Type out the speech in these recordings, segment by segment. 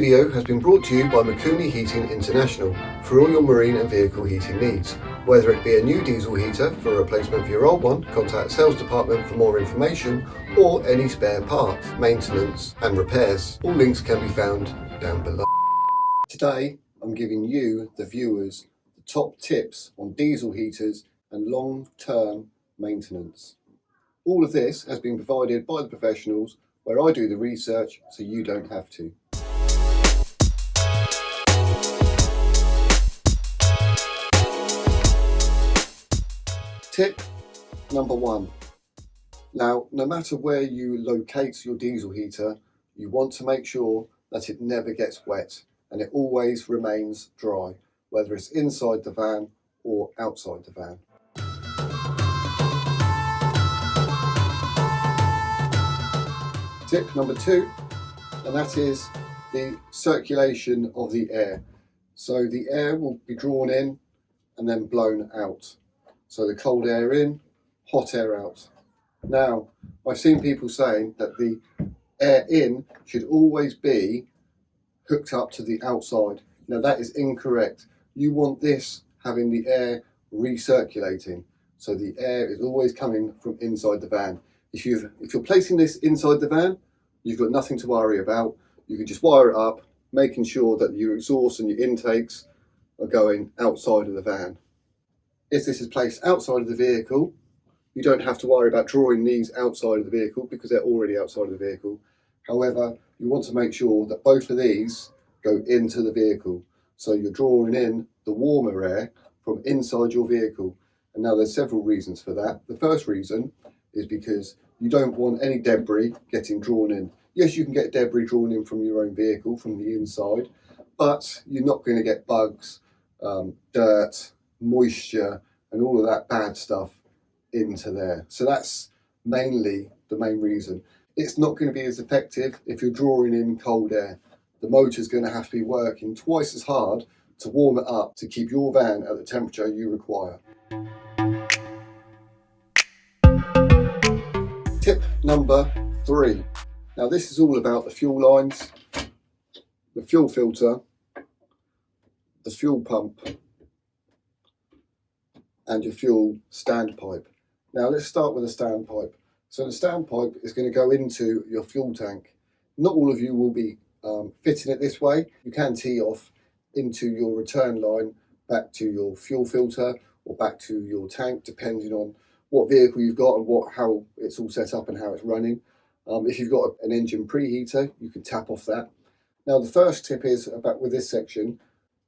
video has been brought to you by Mikuni Heating International for all your marine and vehicle heating needs. Whether it be a new diesel heater for a replacement for your old one, contact sales department for more information, or any spare parts, maintenance and repairs. All links can be found down below. Today I'm giving you, the viewers, the top tips on diesel heaters and long-term maintenance. All of this has been provided by the professionals, where I do the research so you don't have to. Tip number 1. Now, no matter where you locate your diesel heater, you want to make sure that it never gets wet and it always remains dry, whether it's inside the van or outside the van. Tip number 2, and that is the circulation of the air. So the air will be drawn in and then blown out. So the cold air in, hot air out. Now, I've seen people saying that the air in should always be hooked up to the outside. Now that is incorrect. You want this having the air recirculating. So the air is always coming from inside the van. If you're placing this inside the van, you've got nothing to worry about. You can just wire it up, making sure that your exhaust and your intakes are going outside of the van. If this is placed outside of the vehicle, you don't have to worry about drawing these outside of the vehicle because they're already outside of the vehicle. However, you want to make sure that both of these go into the vehicle. So you're drawing in the warmer air from inside your vehicle. And now there's several reasons for that. The first reason is because you don't want any debris getting drawn in. Yes, you can get debris drawn in from your own vehicle, from the inside, but you're not going to get bugs, dirt, moisture and all of that bad stuff into there. So that's mainly the main reason. It's not going to be as effective if you're drawing in cold air. The motor's going to have to be working twice as hard to warm it up to keep your van at the temperature you require. Tip number 3. Now this is all about the fuel lines, the fuel filter, the fuel pump and your fuel standpipe. Now let's start with the standpipe. So the standpipe is going to go into your fuel tank. Not all of you will be fitting it this way. You can tee off into your return line back to your fuel filter or back to your tank, depending on what vehicle you've got and how it's all set up and how it's running. If you've got an engine preheater, you can tap off that. Now the first tip is about with this section,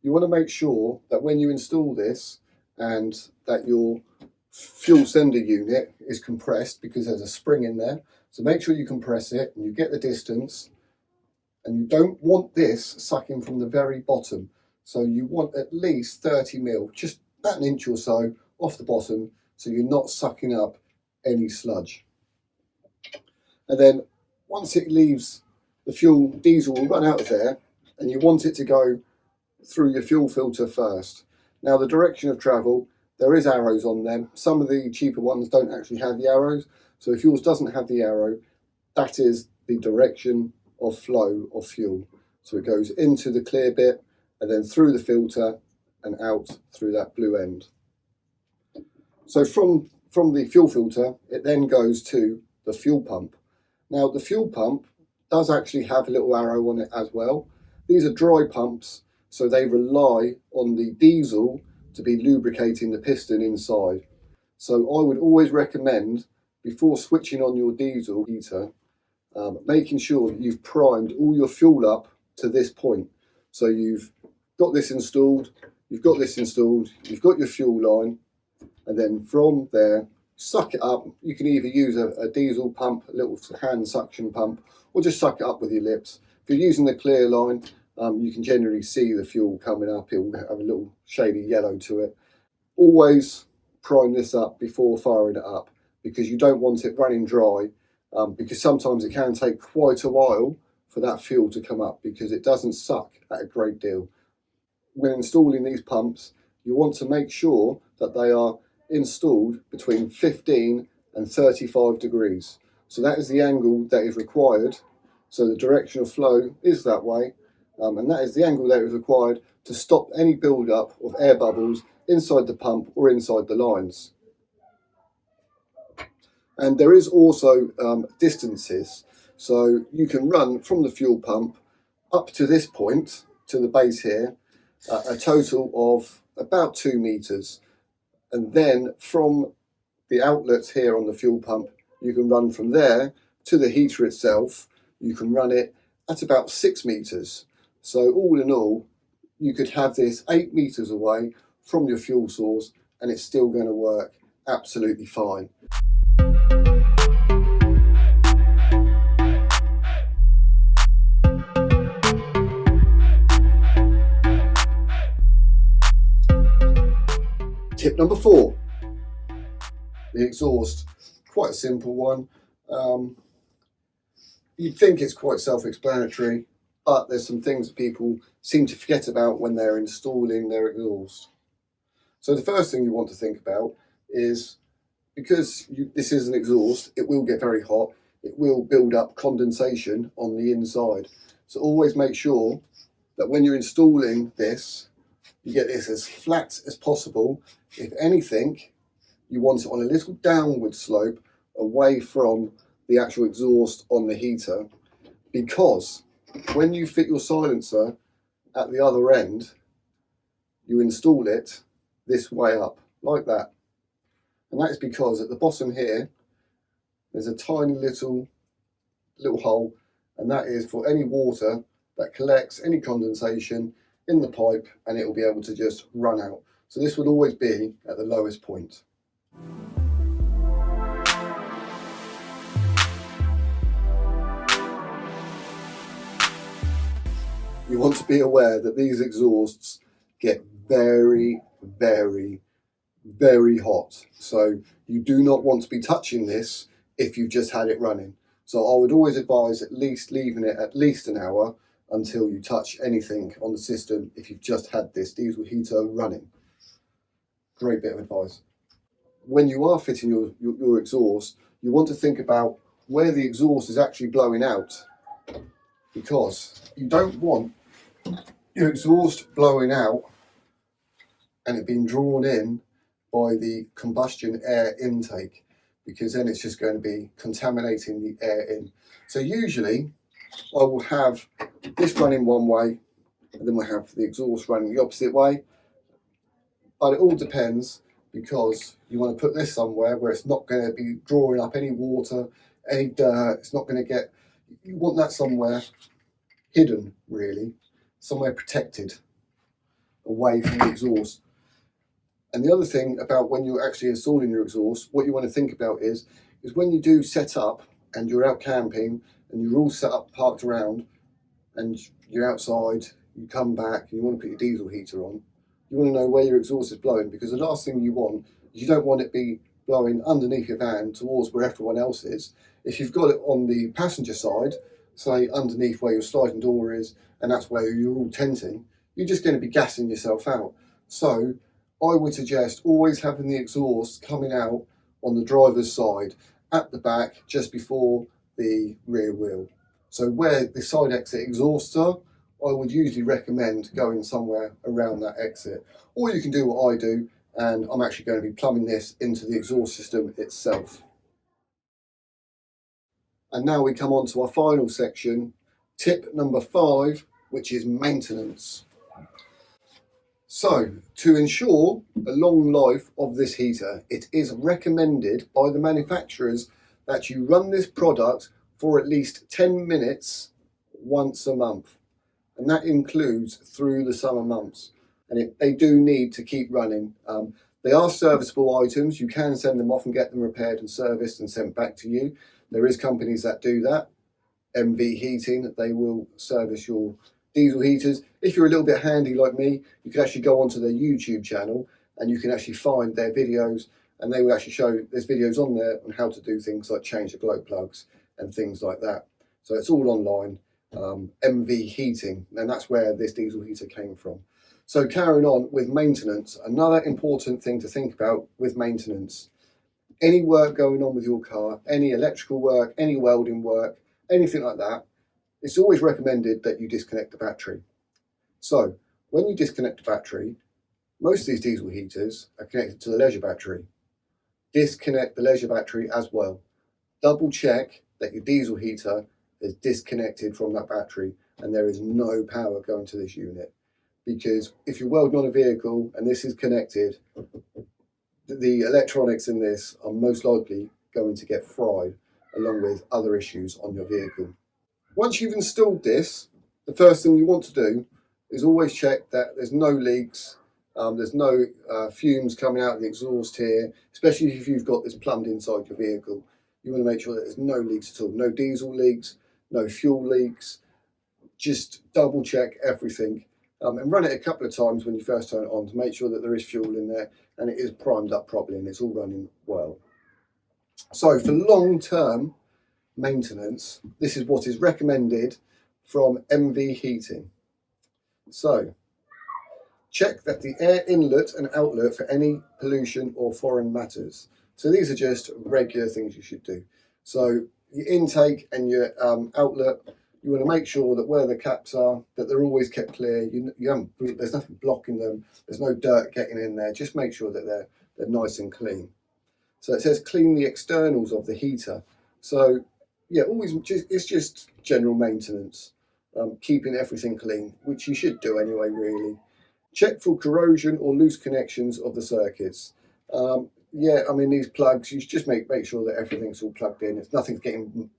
you want to make sure that when you install this and that your fuel sender unit is compressed, because there's a spring in there. So make sure you compress it and you get the distance, and you don't want this sucking from the very bottom. So you want at least 30 mil, just about an inch or so off the bottom, so you're not sucking up any sludge. And then once it leaves the fuel, diesel will run out of there, and you want it to go through your fuel filter first. Now the direction of travel, there is arrows on them. Some of the cheaper ones don't actually have the arrows. So if yours doesn't have the arrow, that is the direction of flow of fuel. So it goes into the clear bit and then through the filter and out through that blue end. So from the fuel filter, it then goes to the fuel pump. Now the fuel pump does actually have a little arrow on it as well. These are dry pumps, so they rely on the diesel to be lubricating the piston inside. So I would always recommend, before switching on your diesel heater, making sure that you've primed all your fuel up to this point. So you've got this installed, you've got your fuel line, and then from there, suck it up. You can either use a diesel pump, a little hand suction pump, or just suck it up with your lips. If you're using the clear line, you can generally see the fuel coming up. It will have a little shady yellow to it. Always prime this up before firing it up, because you don't want it running dry, because sometimes it can take quite a while for that fuel to come up, because it doesn't suck at a great deal. When installing these pumps, you want to make sure that they are installed between 15 and 35 degrees. So that is the angle that is required. So the direction of flow is that way. and that is the angle that is required to stop any build-up of air bubbles inside the pump or inside the lines. And there is also distances, so you can run from the fuel pump up to this point, to the base here, a total of about 2 meters. And then from the outlets here on the fuel pump, you can run from there to the heater itself. You can run it at about 6 meters. So all in all, you could have this 8 meters away from your fuel source and it's still going to work absolutely fine. Tip number 4, the exhaust. Quite a simple one. You'd think it's quite self-explanatory, but there's some things that people seem to forget about when they're installing their exhaust. So the first thing you want to think about is, because this is an exhaust, it will get very hot. It will build up condensation on the inside. So always make sure that when you're installing this, you get this as flat as possible. If anything, you want it on a little downward slope away from the actual exhaust on the heater, because when you fit your silencer at the other end, you install it this way up, like that. And that is because at the bottom here, there's a tiny little hole, and that is for any water that collects any condensation in the pipe, and it will be able to just run out. So this would always be at the lowest point. You want to be aware that these exhausts get very, very, very hot. So you do not want to be touching this if you've just had it running. So I would always advise at least leaving it at least an hour until you touch anything on the system if you've just had this diesel heater running. Great bit of advice. When you are fitting your exhaust, you want to think about where the exhaust is actually blowing out, because you don't want your exhaust blowing out and it being drawn in by the combustion air intake, because then it's just going to be contaminating the air in. So usually I will have this running one way and then we'll have the exhaust running the opposite way, but it all depends, because you want to put this somewhere where it's not going to be drawing up any water, any dirt. It's not going to get, you want that somewhere hidden, really, somewhere protected away from the exhaust. And the other thing about when you're actually installing your exhaust, what you want to think about is when you do set up and you're out camping and you're all set up, parked around, and you're outside, you come back and you want to put your diesel heater on, you want to know where your exhaust is blowing, because the last thing you want is, you don't want it be blowing underneath your van towards where everyone else is. If you've got it on the passenger side, say underneath where your sliding door is, and that's where you're all tenting, you're just going to be gassing yourself out. So I would suggest always having the exhaust coming out on the driver's side, at the back, just before the rear wheel. So where the side exit exhausts are, I would usually recommend going somewhere around that exit. Or you can do what I do, and I'm actually going to be plumbing this into the exhaust system itself. And now we come on to our final section, tip number 5, which is maintenance. So, to ensure a long life of this heater, it is recommended by the manufacturers that you run this product for at least 10 minutes once a month. And that includes through the summer months. And they do need to keep running. They are serviceable items. You can send them off and get them repaired and serviced and sent back to you. There is companies that do that. MV Heating, they will service your diesel heaters. If you're a little bit handy like me, you can actually go onto their YouTube channel and you can actually find their videos, and they will actually show, there's videos on there on how to do things like change the glow plugs and things like that. So it's all online. MV Heating, and that's where this diesel heater came from. So carrying on with maintenance, another important thing to think about with maintenance, any work going on with your car, any electrical work, any welding work, anything like that, it's always recommended that you disconnect the battery. So when you disconnect the battery, most of these diesel heaters are connected to the leisure battery. Disconnect the leisure battery as well. Double check that your diesel heater is disconnected from that battery and there is no power going to this unit. Because if you're welding on a vehicle and this is connected, the electronics in this are most likely going to get fried, along with other issues on your vehicle. Once you've installed this, the first thing you want to do is always check that there's no leaks, there's no fumes coming out of the exhaust here, especially if you've got this plumbed inside your vehicle. You want to make sure that there's no leaks at all, no diesel leaks, no fuel leaks. Just double check everything and run it a couple of times when you first turn it on to make sure that there is fuel in there and it is primed up properly and it's all running well. So for long-term maintenance, this is what is recommended from MV Heating. So check that the air inlet and outlet for any pollution or foreign matters. So these are just regular things you should do. So your intake and your outlet, you want to make sure that where the caps are, that they're always kept clear. There's nothing blocking them. There's no dirt getting in there. Just make sure that they're nice and clean. So it says clean the externals of the heater. So yeah, it's just general maintenance, keeping everything clean, which you should do anyway, really. Check for corrosion or loose connections of the circuits. Yeah, I mean, these plugs, you should just make sure that everything's all plugged in. It's nothing's getting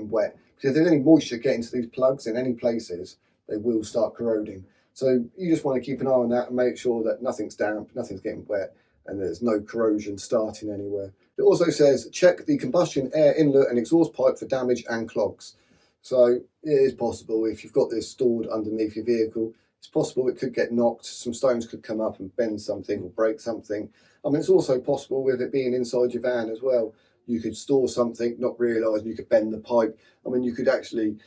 wet. Because if there's any moisture getting to these plugs in any places, they will start corroding. So you just want to keep an eye on that and make sure that nothing's damp, nothing's getting wet, and there's no corrosion starting anywhere. It also says check the combustion air inlet and exhaust pipe for damage and clogs. So it is possible, if you've got this stored underneath your vehicle, it's possible it could get knocked, some stones could come up and bend something or break something. I mean, it's also possible with it being inside your van as well. You could store something, not realise you could bend the pipe. I mean, you could actually,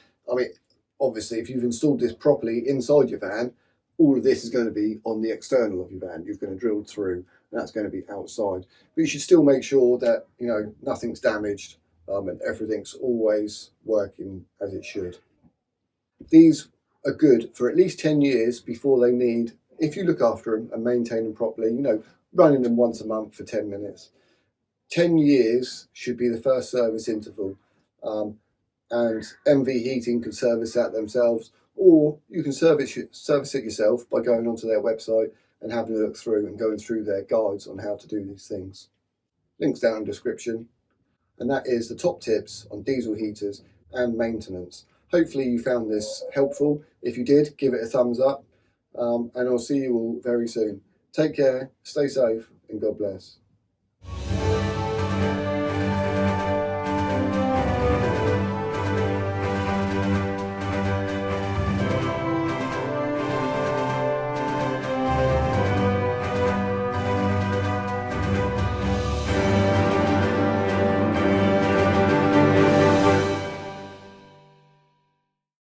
obviously, if you've installed this properly inside your van, all of this is going to be on the external of your van. You're going to drill through, and that's going to be outside. But you should still make sure that, nothing's damaged and everything's always working as it should. These are good for at least 10 years before they need, if you look after them and maintain them properly, running them once a month for 10 minutes. 10 years should be the first service interval, and MV Heating can service that themselves, or you can service it yourself by going onto their website and having a look through and going through their guides on how to do these things. Links down in the description, and that is the top tips on diesel heaters and maintenance. Hopefully you found this helpful. If you did, give it a thumbs up, and I'll see you all very soon. Take care, stay safe, and God bless.